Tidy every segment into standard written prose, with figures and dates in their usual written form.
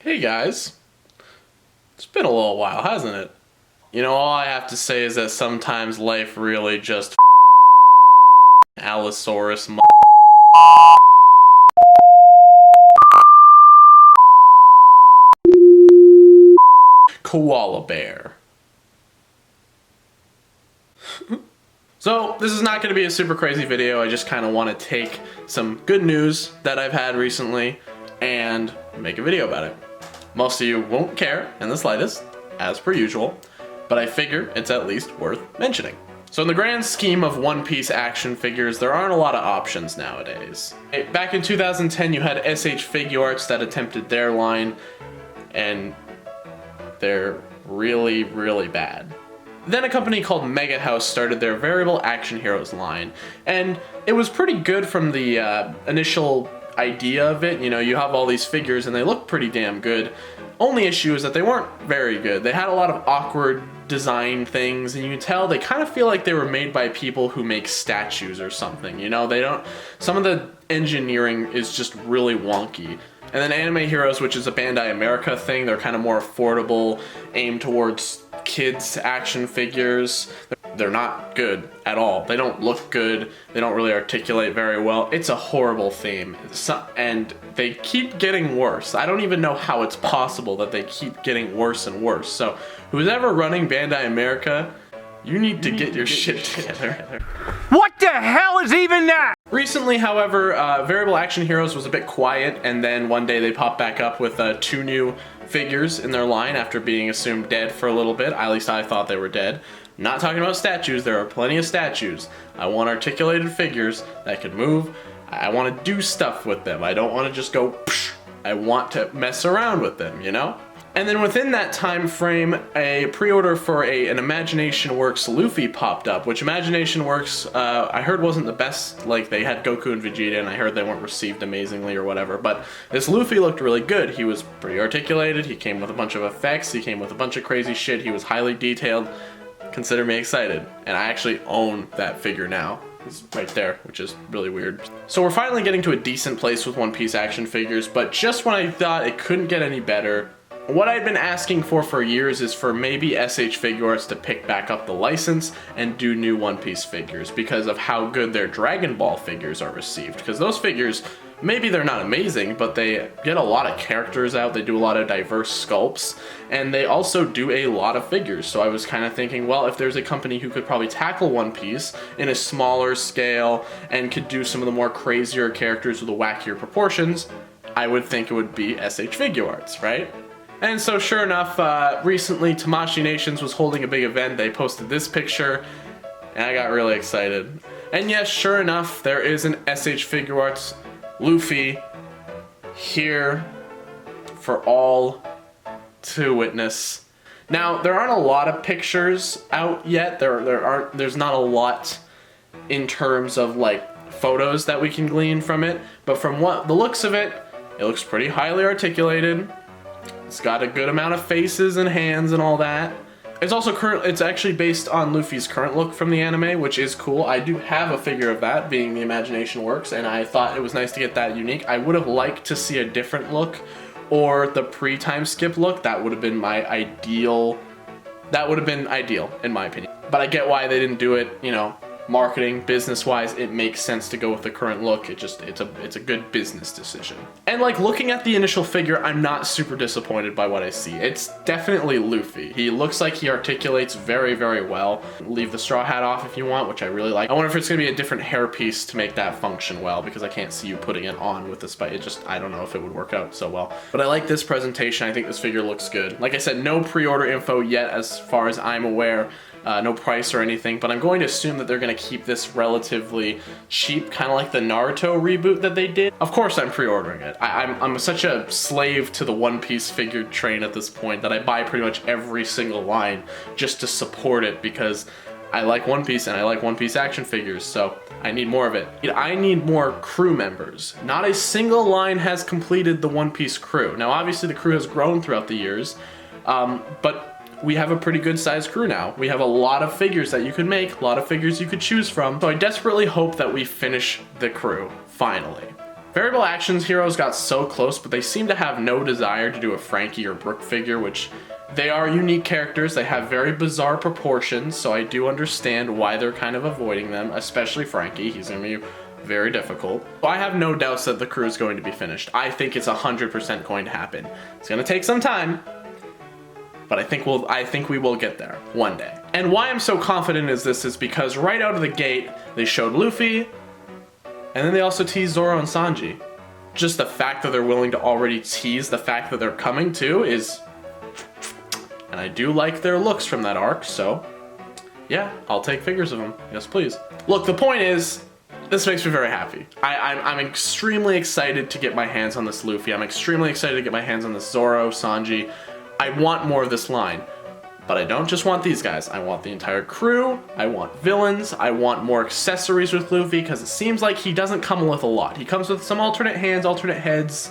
Hey guys, it's been a little while, hasn't it? You know, all I have to say is that sometimes life really just Allosaurus koala bear. So this is not going to be a super crazy video. I just kind of want to take some good news that I've had recently and make a video about it. Most of you won't care in the slightest, as per usual, but I figure it's at least worth mentioning. So in the grand scheme of One Piece action figures, there aren't a lot of options nowadays. Back in 2010, you had SH Figuarts that attempted their line, and they're really, really bad. Then a company called Mega House started their Variable Action Heroes line, and it was pretty good from the initial idea of it. You know, you have all these figures and they look pretty damn good. Only issue is that they weren't very good. They had a lot of awkward design things, and you can tell they kind of feel like they were made by people who make statues or something. You know, some of the engineering is just really wonky. And then Anime Heroes, which is a Bandai America thing, they're kind of more affordable, aimed towards kids action figures. They're not good at all. They don't look good. They don't really articulate very well. It's a horrible theme. And they keep getting worse. I don't even know how it's possible that they keep getting worse and worse. So who's ever running Bandai America, you need to get your shit together. What the hell is even that? Recently, however, Variable Action Heroes was a bit quiet, and then one day they popped back up with 2 new figures in their line after being assumed dead for a little bit. At least I thought they were dead. Not talking about statues, there are plenty of statues. I want articulated figures that can move. I want to do stuff with them. I don't want to just go psh. I want to mess around with them, you know? And then within that time frame, a pre-order for an Imagination Works Luffy popped up, which Imagination Works, I heard wasn't the best. Like, they had Goku and Vegeta, and I heard they weren't received amazingly or whatever, but this Luffy looked really good. He was pretty articulated, he came with a bunch of effects, he came with a bunch of crazy shit, he was highly detailed. Consider me excited. And I actually own that figure now. He's right there, which is really weird. So we're finally getting to a decent place with One Piece action figures, but just when I thought it couldn't get any better, what I'd been asking for years is for maybe SH Figuarts to pick back up the license and do new One Piece figures because of how good their Dragon Ball figures are received. Because those figures, maybe they're not amazing, but they get a lot of characters out, they do a lot of diverse sculpts, and they also do a lot of figures. So I was kind of thinking, well, if there's a company who could probably tackle One Piece in a smaller scale and could do some of the more crazier characters with the wackier proportions, I would think it would be SH Figuarts, right? And so sure enough, recently Tamashii Nations was holding a big event. They posted this picture, and I got really excited. And yes, sure enough, there is an SH Figuarts Luffy here for all to witness. Now, there aren't a lot of pictures out yet. There's not a lot in terms of like photos that we can glean from it, but from what the looks of it, it looks pretty highly articulated. It's got a good amount of faces and hands and all that. It's actually based on Luffy's current look from the anime, which is cool. I do have a figure of that, being the Imagination Works, and I thought it was nice to get that unique. I would have liked to see a different look, or the pre-time skip look. That would have been my ideal. That would have been ideal, in my opinion. But I get why they didn't do it, you know. Marketing, business-wise, it makes sense to go with the current look. It's a good business decision. And like looking at the initial figure, I'm not super disappointed by what I see. It's definitely Luffy. He looks like he articulates very, very well. Leave the straw hat off if you want, which I really like. I wonder if it's gonna be a different hairpiece to make that function well, because I can't see you putting it on with the spike. I don't know if it would work out so well. But I like this presentation. I think this figure looks good. Like I said, no pre-order info yet as far as I'm aware. No price or anything, but I'm going to assume that they're going to keep this relatively cheap, kind of like the Naruto reboot that they did. Of course I'm pre-ordering it. I'm such a slave to the One Piece figure train at this point that I buy pretty much every single line just to support it because I like One Piece and I like One Piece action figures, so I need more of it. I need more crew members. Not a single line has completed the One Piece crew. Now obviously the crew has grown throughout the years, but we have a pretty good sized crew now. We have a lot of figures that you could make, a lot of figures you could choose from. So I desperately hope that we finish the crew, finally. Variable Actions heroes got so close, but they seem to have no desire to do a Frankie or Brooke figure, which they are unique characters. They have very bizarre proportions, so I do understand why they're kind of avoiding them, especially Frankie. He's going to be very difficult. I have no doubts that the crew is going to be finished. I think it's 100% going to happen. It's going to take some time, but I think we will get there one day. And why I'm so confident is because right out of the gate, they showed Luffy, and then they also teased Zoro and Sanji. Just the fact that they're willing to already tease the fact that they're coming too is... And I do like their looks from that arc, so yeah, I'll take figures of them. Yes, please. Look, the point is, this makes me very happy. I'm extremely excited to get my hands on this Luffy. I'm extremely excited to get my hands on this Zoro, Sanji. I want more of this line. But I don't just want these guys. I want the entire crew. I want villains. I want more accessories with Luffy, because it seems like he doesn't come with a lot. He comes with some alternate hands, alternate heads,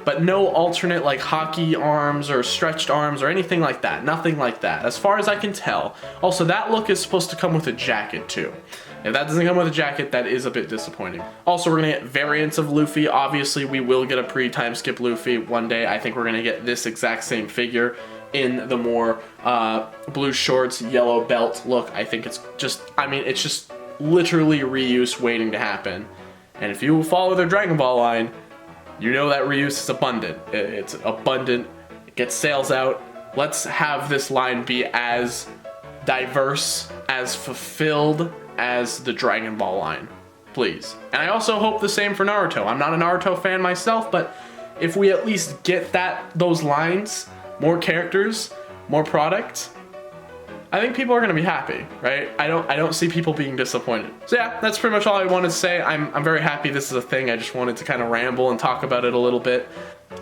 but no alternate like hockey arms or stretched arms or anything like that. Nothing like that, as far as I can tell. Also, that look is supposed to come with a jacket too. If that doesn't come with a jacket, that is a bit disappointing. Also, we're gonna get variants of Luffy. Obviously, we will get a pre-time skip Luffy one day. I think we're gonna get this exact same figure in the more blue shorts, yellow belt look. I think it's just, it's just literally reuse waiting to happen. And if you follow their Dragon Ball line, you know that reuse is abundant. It's abundant, it gets sales out. Let's have this line be as diverse, as fulfilled as the Dragon Ball line, please. And I also hope the same for Naruto. I'm not a Naruto fan myself, but if we at least get those lines, more characters, more product, I think people are gonna be happy, right? I don't see people being disappointed. So yeah, that's pretty much all I wanted to say. I'm very happy this is a thing. I just wanted to kind of ramble and talk about it a little bit.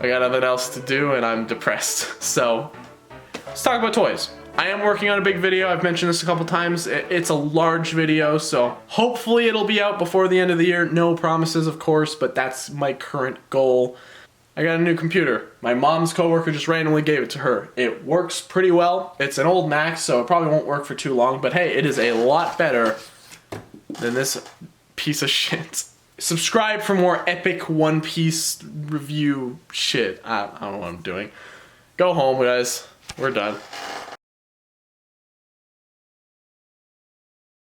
I got nothing else to do and I'm depressed. So let's talk about toys. I am working on a big video. I've mentioned this a couple times. It's a large video, so hopefully it'll be out before the end of the year. No promises, of course, but that's my current goal. I got a new computer. My mom's coworker just randomly gave it to her. It works pretty well. It's an old Mac, so it probably won't work for too long, but hey, it is a lot better than this piece of shit. Subscribe for more epic One Piece review shit. I don't know what I'm doing. Go home, guys. We're done.